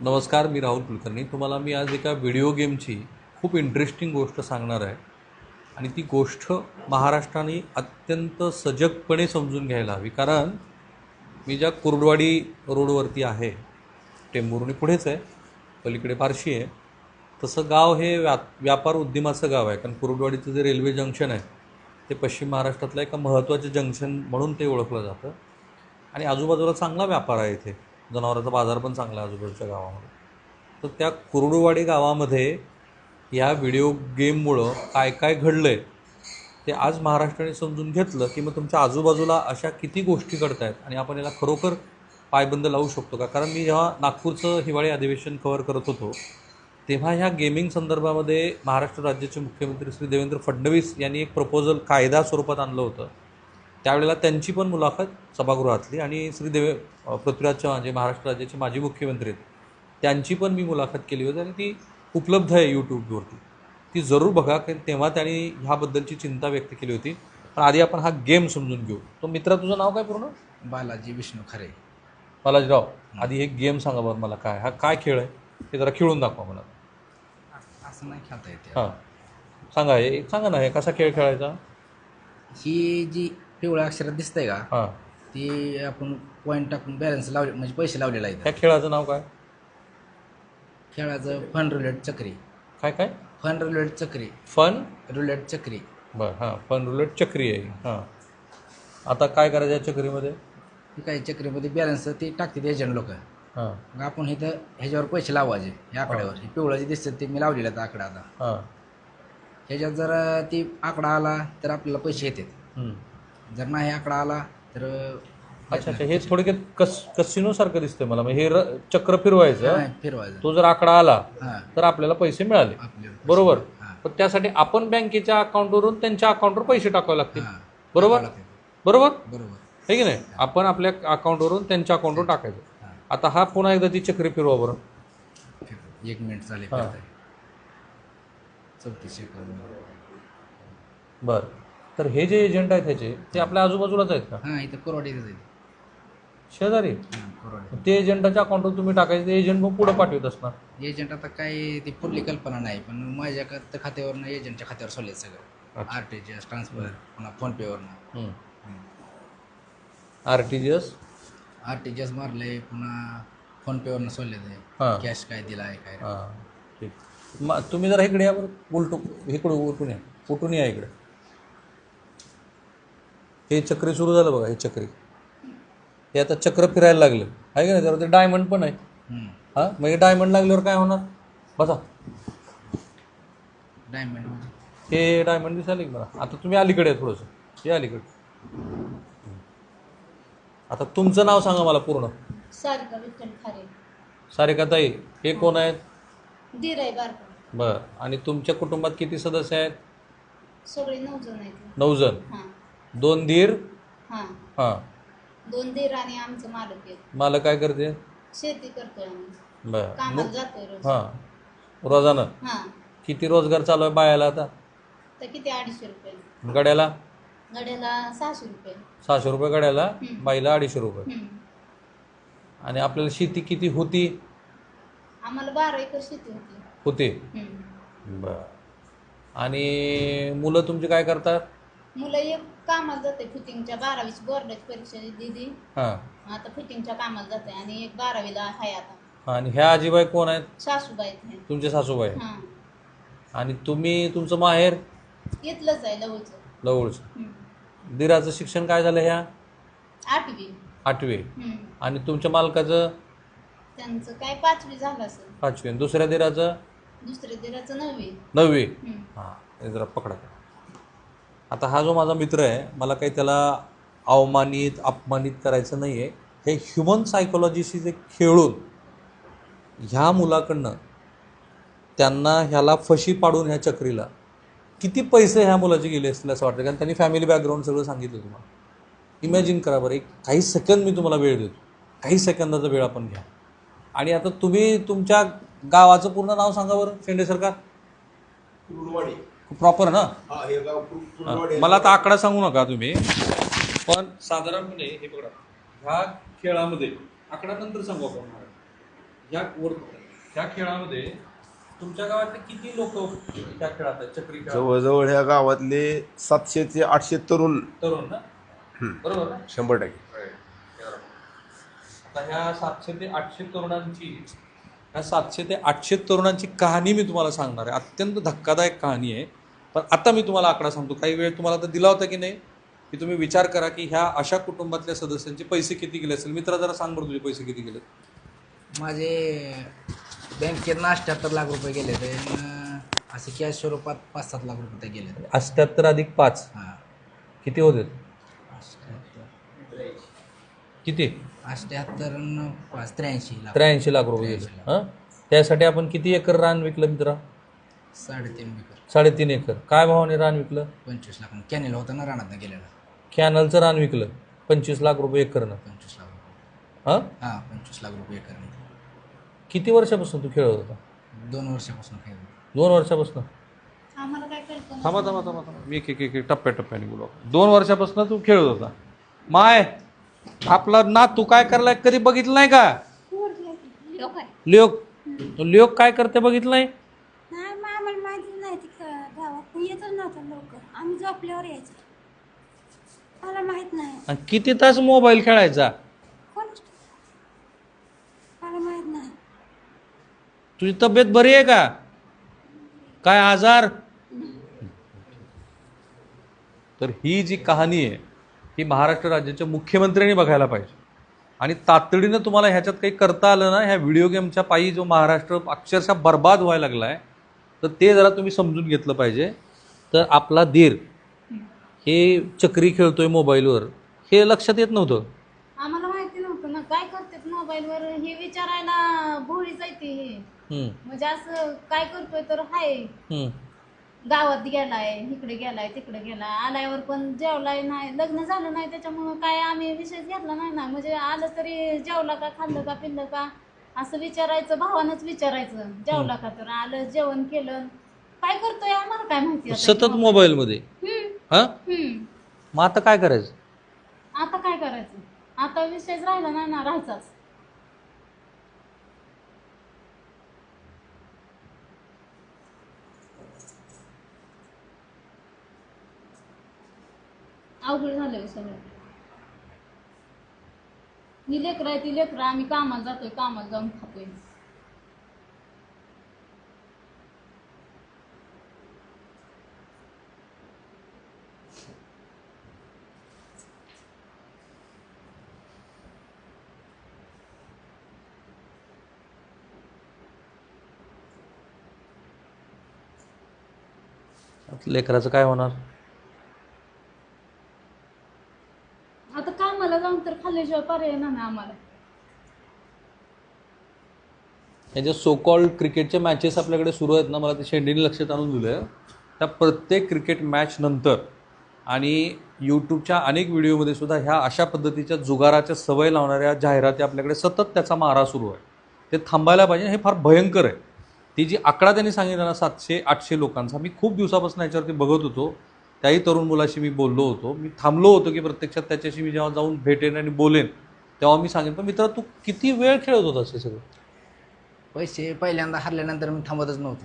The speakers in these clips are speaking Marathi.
नमस्कार, मी राहुल कुलकर्णी. तुम्हाला मी आज एका व्हिडिओ गेमची खूप इंटरेस्टिंग गोष्ट सांगणार आहे आणि ती गोष्ट महाराष्ट्राने अत्यंत सजगपणे समजून घ्यायला हवी. कारण मी ज्या कुर्डवाडी रोडवरती आहे, टेंभुर्णी पुढेच आहे, पलीकडे बार्शी आहे, तसं गाव हे व्यापार उद्यमाचं गाव आहे. कारण कुर्डवाडीचं जे रेल्वे जंक्शन आहे ते पश्चिम महाराष्ट्रातलं एका महत्त्वाचं जंक्शन म्हणून ते ओळखलं जातं आणि आजूबाजूला चांगला व्यापार आहे. इथे जनावरांचा बाजार पण चांगला आहे आजूबाजूच्या गावामध्ये. तर त्या कुर्डुवाडी गावामध्ये या व्हिडिओ गेममुळं काय काय घडलं आहे ते आज महाराष्ट्राने समजून घेतलं की मग तुमच्या आजूबाजूला अशा किती गोष्टी घडत आहेत आणि आपण याला खरोखर पायबंद लावू शकतो का. कारण मी जेव्हा नागपूरचं हिवाळी अधिवेशन कव्हर करत होतो तेव्हा ह्या गेमिंग संदर्भामध्ये महाराष्ट्र राज्याचे मुख्यमंत्री श्री देवेंद्र फडणवीस यांनी एक प्रपोजल कायदा स्वरूपात आणलं होतं. त्यावेळेला त्यांची पण मुलाखत सभागृहातली आणि पृथ्वीराज चव्हाण जे महाराष्ट्र राज्याचे माजी मुख्यमंत्री आहेत त्यांची पण मी मुलाखत केली होती आणि ती उपलब्ध आहे यूट्यूबवरती. ती जरूर बघा, कारण तेव्हा त्यांनी ह्याबद्दलची चिंता व्यक्त केली होती. पण आधी आपण हा गेम समजून घेऊ. तो मित्रा, तुझं नाव काय पूर्ण? बालाजी विष्णू खरे. बालाजीराव, आधी एक गेम सांगा बरं मला, काय खेळ आहे ते जरा खेळून दाखवा मला. असं नाही खेळता येते. हां, सांगा ना, हे कसा खेळ खेळायचा. ही जी पिवळ्या अक्षरात दिसतंय का, हां, ती आपण पॉईंट टाकून बॅलन्स लावले म्हणजे पैसे लावलेला आहे. त्या खेळाचं नाव काय? खेळाचं फन रुलेट चक्री. काय फन रुलेट चक्री. फन रुलेट चक्री. बरं, हां, फन रुलेट चक्री आहे. हां, आता काय करायचं या चक्रीमध्ये? ही काही चक्रीमध्ये बॅलन्स ती टाकते एजंट लोक. हां मग आपण इथं ह्याच्यावर पैसे लावायचे. ह्या आकड्यावर हे पिवळं जे दिसतं ते मी लावलेलं आहे आकडा. आता हां ह्याच्यात जर ती आकडा आला तर आपल्याला पैसे येतात. जर नाही आकडा आला तर अच्छा, हे थोडक्यात कसिनोसारखं दिसतंय मला. मग हे चक्र फिरवायचं, फिरवायचं. तो जर आकडा आला हां, तर आपल्याला पैसे मिळाले, आपल्याला बरोबर. हां, पण त्यासाठी आपण बँकेच्या अकाउंटवरून त्यांच्या अकाउंटवर पैसे टाकावे लागतील, हां. बरोबर बरोबर बरोबर. आहे की नाही. आपण आपल्या अकाउंटवरून त्यांच्या अकाउंटवर टाकायचं. हां. आता हा पुन्हा एकदा ती चक्री फिरवा बरं. 1 मिनिट झाले. हां. 34 सेकंद. बरं, तर हे जे एजंट आहेत ह्याचे ते आपल्या आजूबाजूलाच आहेत का? हां, इथं कोरवाडीतच आहे. शेजारी? हां, कोरवाडी. ते एजंटाच्या अकाउंटवर तुम्ही टाकायचं, ते एजंट मग पुढं पाठवत असणार. एजंट आता काय ती पुढली कल्पना नाही, पण माझ्या खात्यावरनं एजंटच्या खात्यावर सोडले सगळं. अच्छा. RTGS ट्रान्सफर, पुन्हा फोनपेवरनं. RTGS RTGS मारले, पुन्हा फोनपेवरनं सोडले ते. हां कॅश काय दिला आहे काय. हां, ठीक. मग तुम्ही जरा इकडे या बरं, उलटून या, उठून या इकडे. हे चक्री सुरू झालं बघा, हे चक्री, हे आता चक्र फिरायला लागलं आहे का नाही. त्यावर ते डायमंड पण आहे. हां, मग हे डायमंड लागल्यावर काय होणार बसा. डायमंड हे डायमंड दिसायला की मला. आता तुम्ही अलीकडे आहे थोडंसं, हे अलीकडे. आता तुमचं नाव सांगा मला पूर्ण. सारिका विठ्ठल खारे. सारिकाताई, हे कोण आहेत? दीर आहे बारका. बरं, आणि तुमच्या कुटुंबात किती सदस्य आहेत? सगळे 9 जण आहेत. 9 जण. हां 2 दीर. हां हां, 2 दीर आणि आमचं मालक आहेत. मला काय करते? शेती करतोय आम्ही. बरं. कामाला जातोय रोज. हां, रोजानं हां, किती रोजगार चालू आहे बायाला आता? तर किती 250 रुपये गड्याला? गड्याला 600 रुपये. 600 रुपये गड्याला, हं. बाईला 250 रुपये. हं. आणि आपल्याला शेती किती होती? आम्हाला 12 एकर शेती होते. होती. बरं. आणि मुलं तुमची काय करतात? मुलं एक कामाला जाते फिटिंगच्या, 12वीची बोर्डाची परीक्षा दिली. हां, आता फिटिंगच्या कामाला जाते आणि एक 12वीला आहे आता. आणि ह्या आजीबाई कोण आहेत? सासूबाई आहेत. तुमचे सासूबाई. हां, आणि तुम्ही, तुमचं माहेर? इथलंच आहे लवचं. जवळचं. दिराचं शिक्षण काय झालं ह्या? 8वी. 8वी. आणि तुमच्या मालकाचं? त्यांचं काय 5वी झालं असेल. 5वी. आणि दुसऱ्या दिराचं? दुसऱ्या दिराचं 9वी. 9वी. हां, हे जरा पकडा. आता हा जो माझा मित्र आहे, मला काही त्याला अवमानित अपमानित करायचं नाही आहे. हे ह्युमन सायकोलॉजीशी जे खेळून ह्या मुलाकडनं त्यांना ह्याला फशी पाडून ह्या चक्रीला किती पैसे ह्या मुलाचे गेले असतील असं वाटतं. कारण त्यांनी फॅमिली बॅकग्राऊंड सगळं सांगितलं तुम्हाला. इमॅजिन करा बरं, एक काही सेकंद मी तुम्हाला वेळ देतो, काही सेकंदाचा वेळ आपण घ्या. आणि आता तुम्ही तुमच्या गावाचं पूर्ण नाव सांगा बरं, शेंडे सरकार. कुर्डवाडी. प्रॉपर ना? हा, हे गाव कुर्डवाडी. मला आता आकडा सांगू नका तुम्ही, पण साधारणपणे हे बघा, ह्या खेळामध्ये आकडा नंतर सांगू आपण. त्या खेळामध्ये तुमच्या गावातले किती लोक त्या खेळात आहेत, चक्री खेळात? जवळजवळ ह्या गावातले 700 ते 800 तरुण. तरुण ना, बरोबर ना? 100%. आता ह्या 700 ते 800 तरुणांची ह्या 700 ते 800 तरुणांची कहाणी मी तुम्हाला सांगणार आहे. अत्यंत धक्कादायक कहाणी आहे. पण आता मी तुम्हाला आकडा सांगतो. काही वेळ तुम्हाला तर दिला होता की नाही, की तुम्ही विचार करा की ह्या अशा कुटुंबातल्या सदस्यांचे पैसे किती गेले असेल. मित्रा जरा सांग बरं, तुझे पैसे किती गेले? माझे बँकेत 78 लाख रुपये गेले ते, असे कॅश स्वरूपात 5-7 लाख रुपये गेले. 78 अधिक 5 हां, किती होते? 78 किती? 78 आणि 5 83 लाख. 83 लाख रुपये गेले. हां, त्यासाठी आपण किती एकर रान विकलं मित्रा? 3.5 एकर. 3.5 एकर. काय भावाने रान विकलं? 25 लाख. कॅनेल होता ना रानात गेलेला. कॅनलचं रान विकलं 25 लाख रुपये एकरनं. 25 लाख रुपये. हां, 25 लाख रुपये एकर. किती वर्षापासून तू खेळत होता? 2 वर्षापासून खेळ. 2 वर्षापासून? आम्हाला काय कळतं थांबा मी एक टप्प्याटप्प्याने बोलू. 2 वर्षापासून तू खेळत होता. माय, आपला नात तू काय करायला कधी बघितलं नाही का? लोक आहे. लोक काय करते बघितलं नाही? नाही मग आम्हाला माहिती नाही ती गावात येतच नव्हतं लवकर. आम्ही झोपल्यावर यायचो. मला माहित नाही. आणि किती तास मोबाईल खेळायचा? कोण मला माहित नाही. तुझी तब्येत बरी आहे का? काय आजार? तर ही जी कहाणी आहे ही महाराष्ट्र राज्याच्या मुख्यमंत्र्यांनी बघायला पाहिजे. आणि तातडीनं तुम्हाला ह्याच्यात काही करता आलं ना, ह्या व्हिडिओ गेमच्या पायी जो महाराष्ट्र अक्षरशः बर्बाद व्हायला लागला आहे, तर ते जरा तुम्ही समजून घेतलं पाहिजे. तर आपला धीर हे चक्री खेळतोय मोबाईलवर, हे लक्षात येत नव्हतं. आम्हाला माहिती नव्हतं ना काय करतात मोबाईलवर हे विचारायला भोळी जायते हे. म्हणजे असं काय करतोय तर हाय गावात गेलाय, इकडे गेलाय, तिकडे गेलाय, आल्यावर पण जेवलाय नाही, लग्न झालं नाही, त्याच्यामुळं काय आम्ही विषयच घेतला नाही ना. म्हणजे आलं तरी जेवला का, खाल्लं का, पिल्लं का असं विचारायचं, भावानंच विचारायचं. जेवला का, तर आलं, जेवण केलं, काय करतोय आम्हाला काय माहिती. सतत मोबाईलमध्ये. हा, मग आता काय करायचं? आता काय करायचं? आता विषयच राहिला नाही ना, राहायचाच. अवघड झालं सगळं. ही लेकरं आहे, ती लेकरं, आम्ही कामाला जातोय, कामाला जाऊन खातोय. लेकराचं काय होणार? आता कामाला जाऊन तर खाल्ल्याशिवाय पर्याय नाही ना आम्हाला. हे जे सो कॉल्ड क्रिकेटच्या मॅचेस आपल्याकडे सुरू आहेत ना, मला ते शेंडीने लक्षात आणून दिलं आहे. त्या प्रत्येक क्रिकेट मॅच नंतर आणि यूट्यूबच्या अनेक व्हिडिओमध्ये सुद्धा ह्या अशा पद्धतीच्या जुगाराच्या सवय लावणाऱ्या जाहिराती आपल्याकडे सतत त्याचा मारा सुरू आहे. ते थांबायला पाहिजे. हे फार भयंकर आहे. ती जी आकडा त्यांनी सांगितला ना 700-800 लोकांचा, मी खूप दिवसापासून याच्यावरती बघत होतो. त्याही तरुण मुलाशी मी बोललो होतो. मी थांबलो होतो की प्रत्यक्षात त्याच्याशी मी जेव्हा जाऊन भेटेन आणि बोलेन तेव्हा मी सांगेन. पण मित्र, तू किती वेळ खेळत होतास हे सगळं? पैसे पहिल्यांदा हरल्यानंतर मी थांबतच नव्हतो.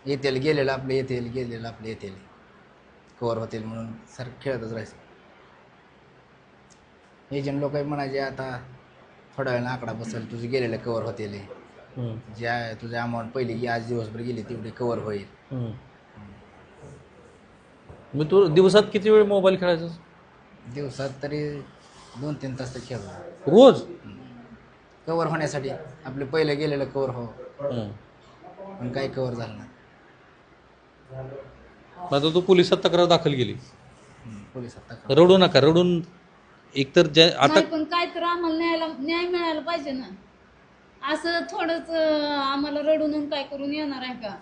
येतील गेलेलं आपलं, येतील गेलेलं आपलं, येतील कवर होतील म्हणून सारखं खेळतच राहायचं. एजंट लोक म्हणायचे आता थोड्या वेळानं आकडा बसेल, तुझे गेलेलं कवर होतील, ज्या तुझ्या अमाऊंट पहिली की आज दिवसभर गेली तेवढी कवर होईल. मी तू दिवसात किती वेळ मोबाईल खेळायचा? दिवसात तरी 2-3 तास तर खेळतो रोज. कवर होण्यासाठी. आपलं पहिलं गेलेलं कवर हो, पण काही कवर झालं नाही. आता तू पोलिसात तक्रार दाखल केली. पोलिसात तक्रार. रडू नका, रडून एकतर आता नाही, पण काय तर आम्हाला न्याय मिळायला पाहिजे ना. असं थोडंच आम्हाला रडून काय करून येणार आहे का?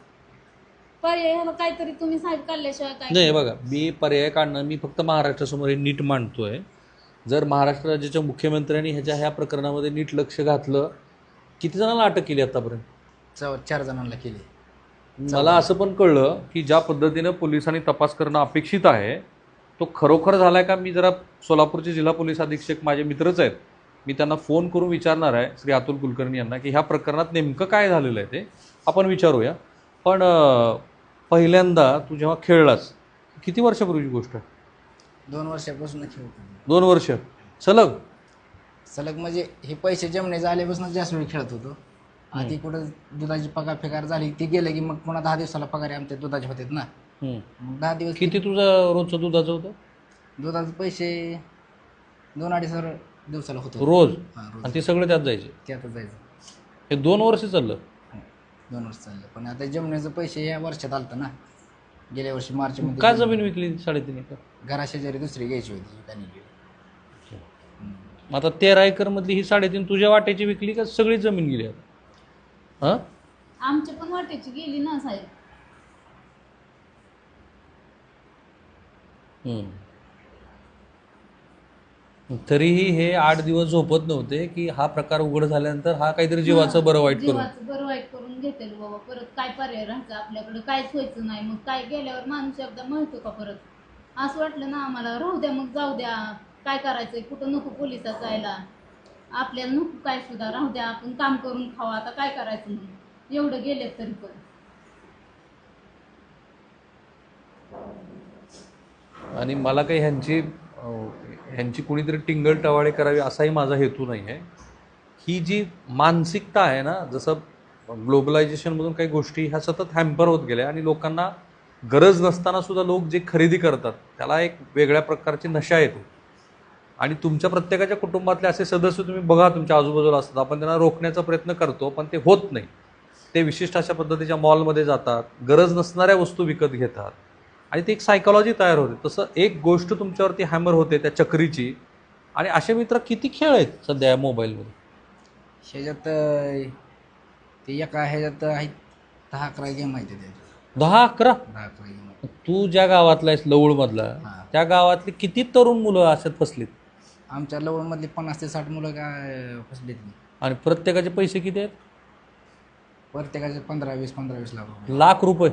पर्याय ह्याला काहीतरी तुम्ही साहेब काढल्याशिवाय काय नाही. बघा, मी पर्याय काढणार, मी फक्त महाराष्ट्रासमोर हे नीट मांडतोय. जर महाराष्ट्र राज्याच्या मुख्यमंत्र्यांनी ह्या प्रकरणामध्ये नीट लक्ष घातलं. किती जणांना अटक केली आतापर्यंत? 4 जणांना केली. मला असं पण कळलं की ज्या पद्धतीनं पोलिसांनी तपास करणं अपेक्षित आहे तो खरोखर झालाय का? मी जरा सोलापूरचे जिल्हा पोलीस अधीक्षक माझे मित्रच आहेत, मी त्यांना फोन करून विचारणार आहे श्री अतुल कुलकर्णी यांना की ह्या प्रकरणात नेमकं काय झालेलं आहे ते आपण विचारूया. पण पहिल्यांदा तू जेव्हा खेळलास किती वर्षापूर्वीची गोष्ट आहे? 2 वर्षापासून खेळतो. 2 वर्ष सलग? सलग म्हणजे हे पैसे जमणे झाल्यापासून जास्त वेळ खेळत होतो. आधी कुठं दुधाची पगार फेकार झाली ती गेलं की मग पुन्हा 10 दिवसाला पगार आमच्या दुधाचे होते ना. मग 10 दिवस किती तुझं रोजचं दुधाचं होतं? दुधाचे पैसे 2-2.5 दिवसाला होतो रोज? हां रोज. आणि ते सगळे त्यात जायचे? त्यातच जायचं. हे 2 वर्ष चाललं? 2 वर्ष चाललं. पण आता जमण्याचं पैसे या वर्षात आलतं ना. गेल्या वर्षी मार्चमध्ये. काय जमीन विकली 3.5 एकर? घराशेजारी दुसरी घ्यायची होती त्यांनी गेली. मग आता 13 एकरमधली ही 3.5 तुझ्या वाट्याची विकली का सगळी जमीन गेली आता? हां आमच्या पण वाटेची गेली ना साहेब. तरीही हे 8 दिवस झोपत नव्हते की हा प्रकार उघड झाल्यानंतर हा काहीतरी जीवाचं बरं वाईट करून. जीवाचं बरं वाईट करून घेतेल बाबा. परत काय पर्याय राहायचा आपल्याकडे? काहीच व्हायचं नाही. मग काय गेल्यावर माणूस एकदा म्हणतो का परत? असं वाटलं ना आम्हाला, राहू द्या मग, जाऊ द्या, काय करायचंय, कुठं नको पोलिसात जायला, आपल्याला नको काय सुद्धा, राहू द्या, आपण काम करून खावा, आता काय करायचं म्हणून. एवढं गेले तरी पण. आणि मला काही ह्यांची कुणीतरी टिंगल टवाळे करावी असाही माझा हेतू नाही आहे. ही जी मानसिकता आहे ना, जसं ग्लोबलायझेशनमधून काही गोष्टी ह्या सतत हॅम्पर होत गेल्या आणि लोकांना गरज नसताना सुद्धा लोक जे खरेदी करतात त्याला एक वेगळ्या प्रकारची नशा येते. आणि तुमच्या प्रत्येकाच्या कुटुंबातले असे सदस्य तुम्ही बघा तुमच्या आजूबाजूला असतात, आपण त्यांना रोखण्याचा प्रयत्न करतो पण ते होत नाही. ते विशिष्ट अशा पद्धतीच्या मॉलमध्ये जातात, गरज नसणाऱ्या वस्तू विकत घेतात आणि ती एक सायकॉलॉजी तयार होते. तसं एक गोष्ट तुमच्यावरती हॅमर होते त्या चक्रीची. आणि असे मित्र किती खेळ आहेत सध्या या मोबाईलमध्ये? ह्याच्यात ते एका ह्याच्यात आहेत 10-11 गेम आहेत त्याच्यात. 10-11? 10-11 गेम आहेत. तू ज्या गावातला आहेस लवळमधला, हां. त्या गावातली किती तरुण मुलं अशात फसलीत? आमच्या लवळमधली 50 ते 60 मुलं काय फसलीत नाही. आणि प्रत्येकाचे पैसे किती आहेत? प्रत्येकाचे 15-20 लाख रुपये. लाख रुपये?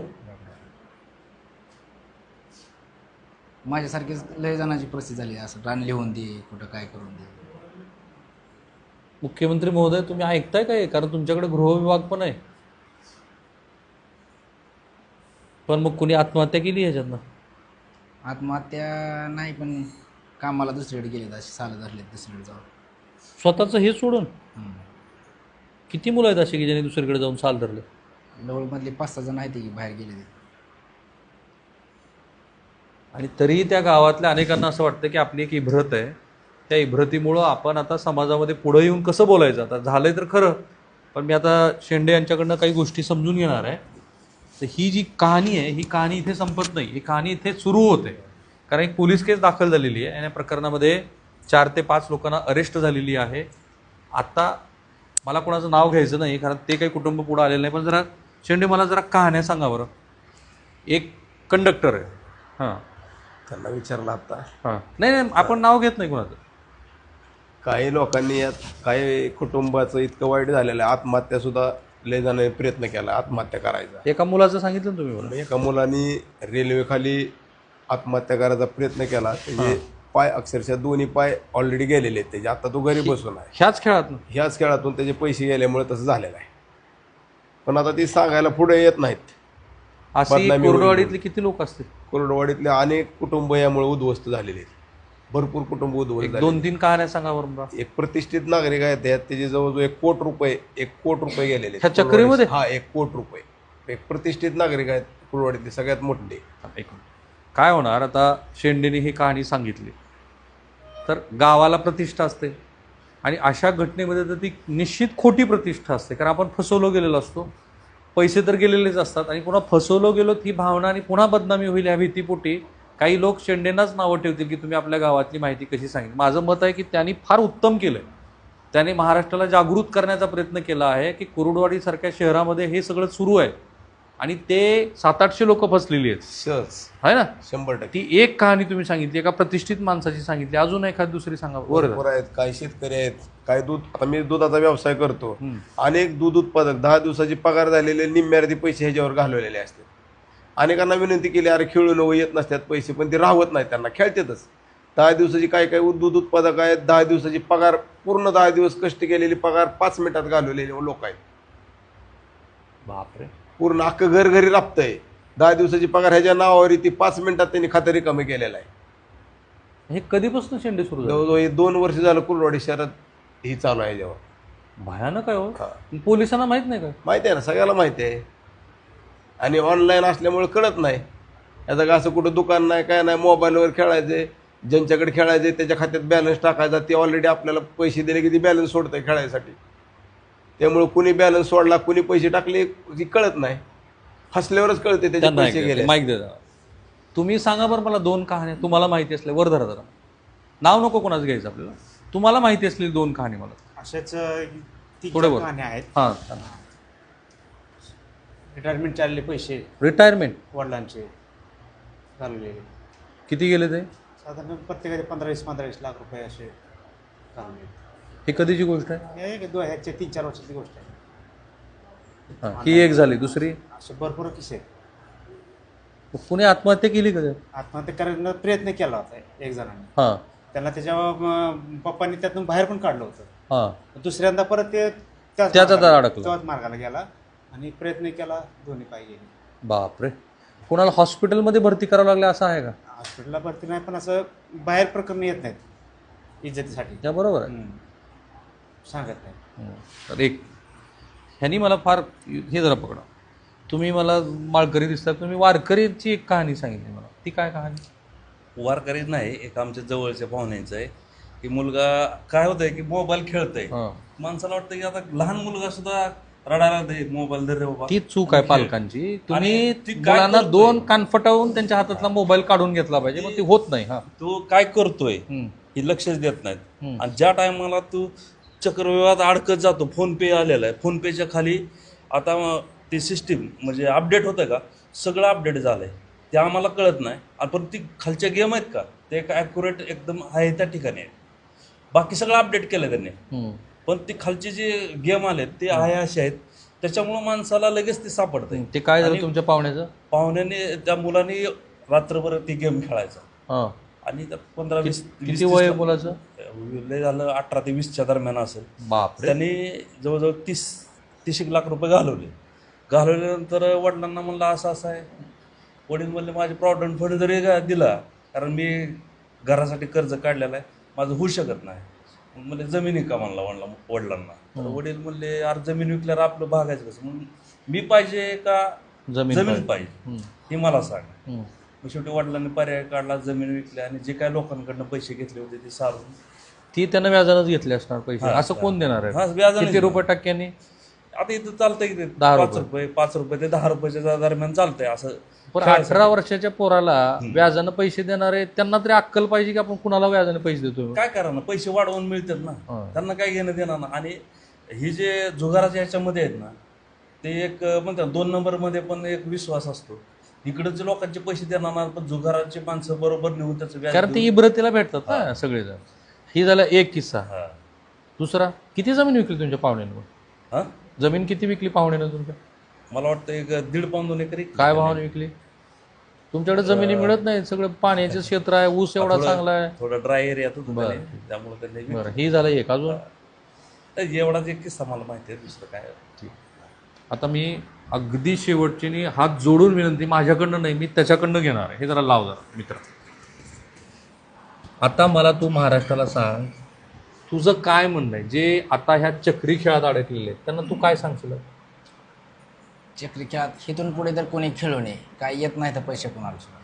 माझ्यासारखीच लय जणांची परिस्थिती झाली. असं रान लिहून दे, कुठं काय करून दे. मुख्यमंत्री महोदय तुम्ही ऐकताय काय? कारण तुमच्याकडे गृहविभाग पण आहे. पण मग कुणी आत्महत्या केली ह्याच्यातनं? आत्महत्या नाही, पण कामाला दुसरीकडे गेलेत, असे सालं धरलेत दुसरीकडे जाऊन. स्वतःचं हे सोडून? किती मुलं आहेत अशी की ज्यांनी दुसरीकडे जाऊन साल धरले? लवळमधले 5-6 जण आहेत की बाहेर गेले. आणि तरीही त्या गावातल्या अनेकांना असं वाटतं की आपली एक इब्रत आहे, त्या इब्रतीमुळं आपण आता समाजामध्ये पुढं येऊन कसं बोलायचं. आता झालंय तर खरं, पण मी आता शेंडे यांच्याकडनं काही गोष्टी समजून घेणार आहे. तर ही जी कहाणी आहे ही कहाणी इथे संपत नाही, ही कहाणी इथे सुरू होते. कारण एक पोलीस केस दाखल झालेली आहे आणि या प्रकरणामध्ये 4 ते 5 लोकांना अरेस्ट झालेली आहे. आता मला कोणाचं नाव घ्यायचं नाही कारण ते काही कुटुंब पुढं आलेलं नाही. पण जरा शेंडे मला जरा कहाण्या सांगा बरं. एक कंडक्टर आहे, हां, त्यांना विचारलं आता. हां, नाही आपण नाव घेत नाही कोणाचं. काही लोकांनी यात काही कुटुंबाचं इतकं वाईट झालेलं आहे, आत्महत्या सुद्धा लय जणांनी प्रयत्न केला आत्महत्या करायचा. एका मुलाचं सांगितलं ना तुम्ही मला. एका मुलांनी रेल्वेखाली आत्महत्या करायचा प्रयत्न केला. त्याचे पाय अक्षरशः दोन्ही पाय ऑलरेडी गेलेले आहेत त्याचे. आता तो घरी बसून आहे. ह्याच खेळात ह्याच खेळातून त्याचे पैसे गेल्यामुळे तसं झालेलं आहे. पण आता ती सांगायला पुढे येत नाहीत. अशी बदनामी होईल. कोरडवाडीतले किती लोक असतील? कोरडवाडीतले अनेक कुटुंब यामुळे उद्ध्वस्त झालेले आहेत. भरपूर कुटुंब उद्ध्वस्त झाले. 2-3 कहाण्या सांगा बरं मला. एक प्रतिष्ठित नागरिक आहेत त्याचे जवळजवळ 1 कोटी रुपये गेलेले आहेत. ह्या चक्रीमध्ये? हा, 1 कोटी रुपये. एक प्रतिष्ठित नागरिक आहेत कुरवाडीतले, सगळ्यात मोठे. काय होणार आता? शेंडेने ही कहाणी सांगितली तर गावाला प्रतिष्ठा असते आणि अशा घटनेमध्ये तर ती निश्चित खोटी प्रतिष्ठा असते. कारण आपण फसवलो गेलेलो असतो, पैसे तर गेलेलेच असतात आणि पुन्हा फसवलो गेलो ती भावना आणि पुन्हा बदनामी होईल ह्या भीतीपोटी काही लोक शेंडेंनाच नावं ठेवतील की तुम्ही आपल्या गावातली माहिती कशी सांगितली. माझं मत आहे की त्यांनी फार उत्तम केलं आहे. त्याने महाराष्ट्राला जागृत करण्याचा प्रयत्न केला आहे की कुरुडवाडीसारख्या शहरामध्ये हे सगळं सुरू आहे आणि ते 700-800 लोक फसलेली आहेत. सहज आहे ना? 100%. ती एक कहाणी तुम्ही सांगितली, एका प्रतिष्ठित माणसाची सांगितली. अजून एखादी दुसरी सांगा. भरपूर आहेत. काही शेतकरी आहेत, काही दूध. आता मी दुधाचा व्यवसाय करतो. अनेक दूध उत्पादक 10 दिवसाची पगार झालेले निम्म्यार्धी पैसे ह्याच्यावर घालवलेले असतात. अनेकांना विनंती केली, अरे खेळू नको, येत नसतात पैसे, पण ते राहत नाहीत, त्यांना खेळतातच. 10 दिवसाची काय काय दूध उत्पादक आहेत, 10 दिवसाची पगार, पूर्ण 10 दिवस कष्ट केलेली पगार 5 मिनिटात घालवलेले लोक आहेत. बापरे. पूर्ण अख्खं घर घरी राबतंय. 10 दिवसाची पगार ह्याच्या नावावर ती 5 मिनिटात त्यांनी खातं रिकामी केलेलं आहे. हे कधीपासून शेंडे सुरू झाले? जवळजवळ हे 2 वर्ष झालं कुर्डवाडी शहरात ही चालू आहे. जेव्हा भयानक आहे हो. हा. पोलिसांना माहित नाही का? माहिती आहे ना, सगळ्याला माहिती आहे. आणि ऑनलाईन असल्यामुळे कळत नाही. याचं का असं कुठं दुकान नाही, काय नाही, मोबाईलवर खेळायचे, ज्यांच्याकडे खेळायचे त्याच्या खात्यात बॅलन्स टाकायचा, ते ऑलरेडी आपल्याला पैसे दिले की ती बॅलन्स सोडतंय खेळायसाठी. त्यामुळे कुणी बॅलन्स सोडला, कुणी पैसे टाकले ती कळत नाही. हसल्यावरच कळते त्याचे पैसे गेले. माहिती दे जरा. तुम्ही सांगा बरं मला 2 कहाण्या तुम्हाला माहिती असल्या, वर धरा जरा, नाव नको कोणाचं घ्यायचं आपल्याला, तुम्हाला माहिती असलेली 2 कहाणी मला. अशाच थोडं बोल. कहाण्या आहेत. हां. रिटायरमेंटचे आलेले पैसे रिटायरमेंट वडिलांचे घालवलेले, किती गेले ते? साधारण प्रत्येकाचे 15-20 लाख रुपये असे घालवलेले. ही कधीची गोष्ट आहे? हे 3-4 वर्षाची गोष्ट आहे. हां. ही एक झाली. दुसरी, असे भरपूर किस्से आहेत. कुणी आत्महत्या केली का? आत्महत्या करण्याचा प्रयत्न केला होता एक जणांनी. हां. त्यांना त्याच्या पप्पांनी त्यातून बाहेर पण काढलं होतं. हां. दुसऱ्यांदा परत ते त्याचा दर अडकला. त्याच मार्गाला गेला आणि प्रयत्न केला, दोन्ही पाय गेले. बापरे. कोणाला हॉस्पिटलमध्ये भरती करावं लागलं असं आहे का? हॉस्पिटलला भरती नाही, पण असं बाहेर प्रकरण येत नाहीत इज्जतीसाठी. त्या बरोबर आहे. सांगत नाही. तर एक ह्यांनी मला फार हे जरा पकडा, तुम्ही मला माळकरी दिसतात, तुम्ही वारकरीची एक कहाणी सांगितली मला, ती काय कहाणी? वारकरी नाही, एक आमच्या जवळच्या पाहुण्यांचं आहे की मुलगा काय होतंय की मोबाईल खेळतोय. हां. माणसाला वाटतं की आता लहान मुलगा सुद्धा रडायला दे, मोबाईल दे रे बाबा. ती चूक आहे पालकांची. तुम्ही ती काय मुलांना करतोय? 2 कानफटावून त्यांच्या हातातला मोबाईल काढून घेतला पाहिजे, मग ती होत नाही. हा. तो काय करतोय हम्म. हे लक्षच देत नाहीत. हम्म. आणि ज्या टायमाला तू चक्रव्यूहात अडकत जातो, फोन पे आलेला आहे, फोन पेच्या खाली आता ते सिस्टीम म्हणजे अपडेट होतं का, सगळं अपडेट झालं आहे, ते आम्हाला कळत नाही. आणि पण ती खालच्या गेम आहेत का, ते एक ॲक्युरेट एकदम आहे त्या ठिकाणी आहे. बाकी सगळं अपडेट केलं त्यांनी, हम्म. पण ते खालचे जे गेम आलेत ते आहे असे आहेत, त्याच्यामुळं माणसाला लगेच ते सापडतंय. ते काय झालं आणि तुमच्या पाहुण्याचं? पाहुण्याने त्या मुलाने रात्रभर ती गेम खेळायचा हां. आणि त्या 15-20 किती वय आहे मुलाचं? लय झालं 18 ते 20च्या दरम्यान असेल. बापरे. त्यांनी जवळजवळ 30 लाख रुपये घालवल्यानंतर वडिलांना म्हणलं असं असं आहे. वडील म्हणले माझे प्रॉव्हिडंट फंड जरी दिला, कारण मी घरासाठी कर्ज काढलेलं आहे, माझं होऊ शकत नाही. मग म्हणले जमीन विका म्हणला वडिलांना. तर वडील म्हणले अरे जमीन विकल्यावर आपलं भागायचं कसं, मग मी पाहिजे का जमीन पाहिजे हे मला सांग. मग शेवटी वडिलांनी पर्याय काढला, जमीन विकल्या आणि जे काय लोकांकडनं पैसे घेतले होते ते सारून ती त्यानं व्याजानंच घेतले असणार पैसे. असं कोण देणार हा, आहे? व्याजाने किती रुपये टक्क्यांनी? आता इथं चालतंय की 10 5 रुपये ते 10 रुपयाच्या दरम्यान चालतंय असं. पण 18 वर्षाच्या पोराला व्याजानं पैसे देणारे त्यांना तरी अक्कल पाहिजे की आपण कुणाला व्याजाने पैसे देतो. काय करा ना, पैसे वाढवून मिळतात ना, त्यांना काय घेणं देणार ना. आणि ही जे जुगाराच्या ह्याच्यामध्ये आहेत ना, ते एक म्हणतात 2 नंबरमध्ये पण एक विश्वास असतो. इकडचे लोकांचे पैसे देणार ना, पण जुगाराचे माणसं बरोबर नेऊन त्याचं व्याज कारण ते इब्रतीला भेटतात ना सगळेजण. ही झाला एक किस्सा. हा. दुसरा, किती जमीन विकली तुमच्या पाहुण्यानं? हा? जमीन किती विकली पाहुण्यानं तुमच्या? मला वाटतं एक 1.5 पाऊण 2 एकर. काय भावाने विकली? तुमच्याकडे जमिनी मिळत नाही, सगळं पाण्याचं क्षेत्र आहे, ऊस एवढा चांगला आहे. थोडा ड्राय एरिया होतो त्यामुळे त्यांनी बरं, ही झालं एक. अजून एवढाच एक किस्सा मला माहिती आहे, दुसरं काय. आता मी अगदी शेवटची हात जोडून विनंती, माझ्याकडनं नाही, मी त्याच्याकडनं घेणार आहे. हे जरा लाव जरा मित्र. आता मला तू महाराष्ट्राला सांग, तुझं काय म्हणणं आहे जे आता ह्या चक्री खेळात अडकलेले आहेत त्यांना तू काय सांगशील? चक्री खेळात इथून पुढे तर कोणी खेळू नये, काय येत नाही तर पैसे कोणाला सुद्धा,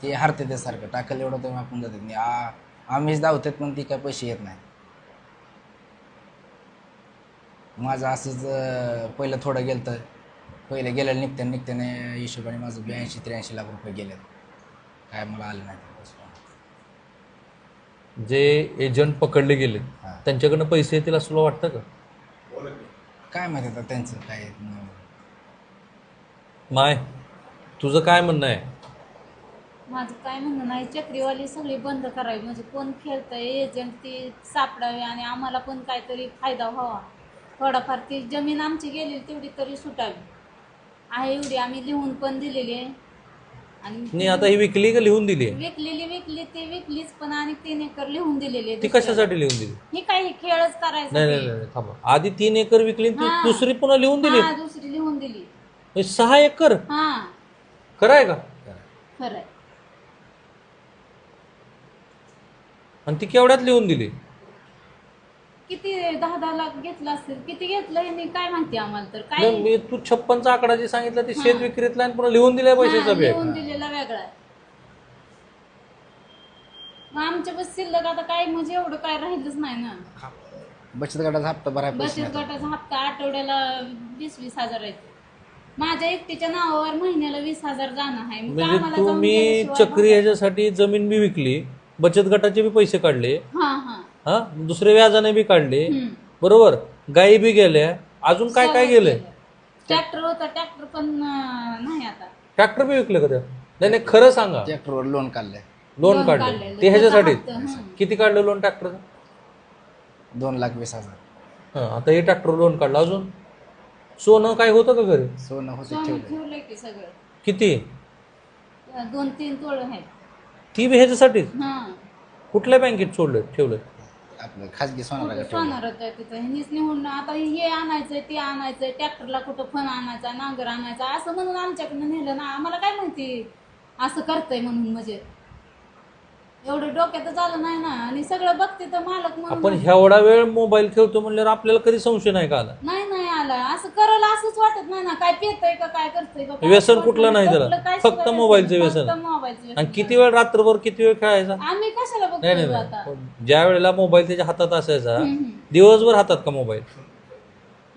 ते हरते ते सारखं टाकलं एवढं तर आपण जातात नाही. आम्हीच धावतात पण ती काय पैसे येत नाही. माझं असंच पहिलं थोडं गेलं तर पहिलं गेलं निघत्याने हिशोबाने माझं 82-83 लाख रुपये गेले, काय मला आलं नाही. जे एजंट पकडले गेले त्यांच्याकडनं पैसे येतील असं तुला वाटतं का? काय माहिती आता त्यांचं काय. माय, तुझं काय म्हणणं आहे? माझं काय म्हणणं नाही, चक्रीवाली सगळी बंद करावी, म्हणजे कोण खेळतंय एजंट ती सापडावी आणि आम्हाला पण काहीतरी फायदा व्हावा. थोडाफार ती जमीन आमची गेलेली तेवढी तरी सुटावी आहे, एवढी आम्ही लिहून पण दिलेली आहे. आणि नाही आता ही विकली का लिहून दिली आहे? विकली ती विकलीच पण आणि 3 एकर लिहून दिलेली आहे ती दुसऱ्याला. कशासाठी लिहून दिली? ही काही खेळच करायचा नाही नाही नाही थांबा, आधी 3 एकर विकली आणि ती हा. दुसरी पुन्हा लिहून दिली? हा दुसरी लिहून दिली. हे 6 एकर हा खरं आहे का? खरंय. आणि ती केवढ्यात लिहून दिली? किती 10-10 लाख घेतला असेल, किती घेतलं हे काय माहिती आम्हाला तर काय. नाही, मी तू 56चा आकडा जे सांगितला ते शेत विक्रीतला आणि पुन्हा लिहून दिलाय पैशाचा हा, बॅग. लिहून दिलेला वेगळा आहे. मग आमच्या बस शिल्लक आता काय म्हणजे एवढं काय राहिलंच नाही ना. बचत गटाचा हप्ता भरायला पैसे बचत नाही. गटाचा हप्ता आठवड्याला 20-20 हजार आहे. माझ्या एकटीच्या नावावर महिन्याला 20,000 जाणं आहे. मग म्हणजे आम्हाला जाऊन तुम्ही गेल्याशिवाय चक्री ह्याच्यासाठी जमीन बी विकली, बचत गटाचे बी पैसे काढले, हा हा हा दुसरे व्याजाने बी काढले, हम्म. बरोबर, गायी बी गेल्या, अजून काय काय गेलंय? ट्रॅक्टर होता, ट्रॅक्टर पण नाही आता. ट्रॅक्टर बी विकले का त्या? नाही नाही खरं सांगा. ट्रॅक्टरवर लोन काढलंय लोन लोन काढले काढलेलं. ते ह्याच्यासाठी? त्याचा हप्ता, हं. किती काढलं लोन ट्रॅक्टरचं? 2,20,000. हा आता हे ट्रॅक्टर लोन काढलं. अजून सोनं काय होतं का घरी? सोनं होतं सोनं ठेवलं. ठेवलंय की सगळं. किती? 2-3 तोळ आहेत. ती बी ह्याच्यासाठी? हा कुठल्या बँकेत सोडलं ठेवलं? आपलं खाजगी सोनाला ठेवलं. सोनार आहे तिथं. ह्यांनीच निवडून आता हे आणायचंय ते आणायचंय, ट्रॅक्टरला कुठं फण आणायचा, नांगर आणायचा असं म्हणून आमच्याकडनं नेलं ना. आम्हाला काय माहिती असं करतंय म्हणून. म्हणजे एवढं डोक्यात आलं नाही ना. आणि सगळं बघते तर मालक आपण म्हणून एवढा वेळ मोबाईल खेळतो म्हणल्यावर आपल्याला कधी संशय नाही का आला? नाही आला. असं करायला असंच वाटत नाही ना. काय पेतय का काय करतंय का काय व्यसन वाटत कुठलं नाही त्याला? कुठलं काय फक्त सुद्धा मोबाईलचं व्यसन. व्यसन. फक्त मोबाईलचं व्यसन. आणि किती वेळ रात्रभर किती वेळ खेळायचा? आम्ही कशाला नाही बघतोय नाही आता. नाही ज्या वेळेला मोबाईल त्याच्या हातात असायचा हम्म. दिवसभर हातात का मोबाईल?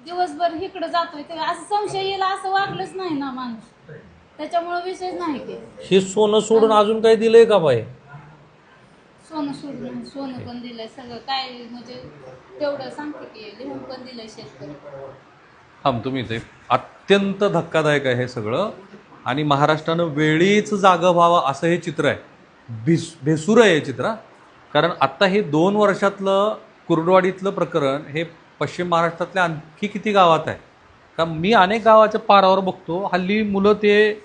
दिवसभर इकडे जातोय ते असं संशय येईल असं वागलंच नाही ना माणूस. त्याच्यामुळे विषयच नाही की हे सोनं सोडून अजून काही दिलंय का बाई? सोनं सोडून सोनं पण दिलंय सगळं काय म्हणजे तेवढं सांगते की लिहून पण दिलंय शेतकरी. तुम्ही इथे अत्यंत धक्कादायक आहे हे सगळं. आणि महाराष्ट्रानं वेळीच जागं व्हावं असं हे चित्र आहे. भेसूर आहे हे चित्र. कारण आत्ता हे 2 वर्षातलं कुर्डवाडीतलं प्रकरण हे पश्चिम महाराष्ट्रातल्या आणखी किती गावात आहे का? मी अनेक गावाच्या पारावर बघतो हल्ली मुलं ते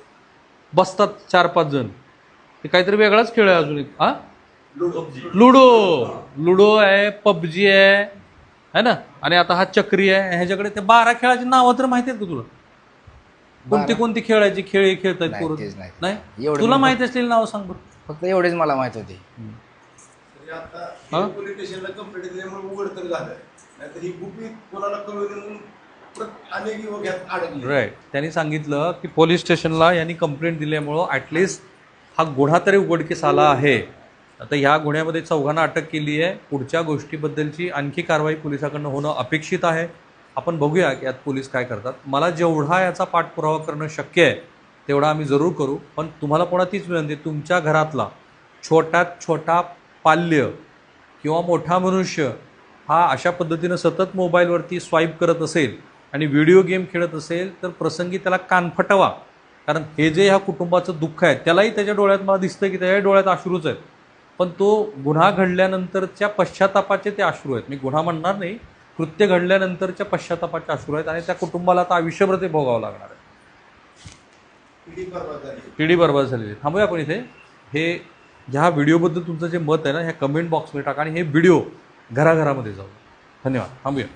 बसतात 4-5 जण. ते काहीतरी वेगळाच खेळ आहे अजून एक. हा लुडो आहे, पबजी आहे ना. आणि आता हा चक्री आहे. ह्याच्याकडे ते 12 खेळाची नावं तर माहिती आहेत का तुला? कोणती कोणती खेळायची खेळ खेळतात नाही, पोरं? तेच नाही. नाही एवढं तुला मी माहिती असलेली नावं सांग बरं. फक्त एवढेच मला माहित होते. हा? पोलीस स्टेशनला कंप्लेंट दिल्यामुळे उघड तर झालं. नाहीतर ही गुपित कोणाला कळवली म्हणून अनेक युवक यात अडकले. राईट. त्यांनी सांगितलं की पोलीस स्टेशनला यांनी कंप्लेंट दिल्यामुळं ॲटलिस्ट हा गुन्हा तरी उघडकीस आला आहे. आता ह्या गुन्ह्यामध्ये 4घांना अटक केली आहे. पुढच्या गोष्टीबद्दलची आणखी कारवाई पोलिसाकडनं होणं अपेक्षित आहे. आपण बघूया की यात पोलीस काय करतात. मला जेवढा याचा पाठपुरावा करणं शक्य आहे तेवढा आम्ही जरूर करू. पण तुम्हाला पुन्हा तीच विनंती, तुमच्या घरातला छोट्यात छोटा पाल्य किंवा मोठा मनुष्य हा अशा पद्धतीनं सतत मोबाईलवरती स्वाईप करत असेल आणि व्हिडिओ गेम खेळत असेल तर प्रसंगी त्याला कान फटवा. कारण हे जे ह्या कुटुंबाचं दुःख आहे त्यालाही त्याच्या डोळ्यात मला दिसतं की त्याच्या डोळ्यात अश्रूच आहेत. पण तो गुन्हा घडल्यानंतरच्या पश्चातापाचे ते अश्रू आहेत. मी गुन्हा म्हणणार नाही, कृत्य घडल्यानंतरच्या पश्चातापाचे अश्रू आहेत. आणि त्या कुटुंबाला आता आयुष्यभर ते भोगावं लागणार आहे. पिढी बर्बाद झालेली. थांबूया आपण इथे. हे ह्या व्हिडिओबद्दल तुमचं जे मत आहे ना ह्या कमेंट बॉक्समध्ये टाका आणि हे व्हिडिओ घराघरामध्ये जाऊ. धन्यवाद. थांबूया.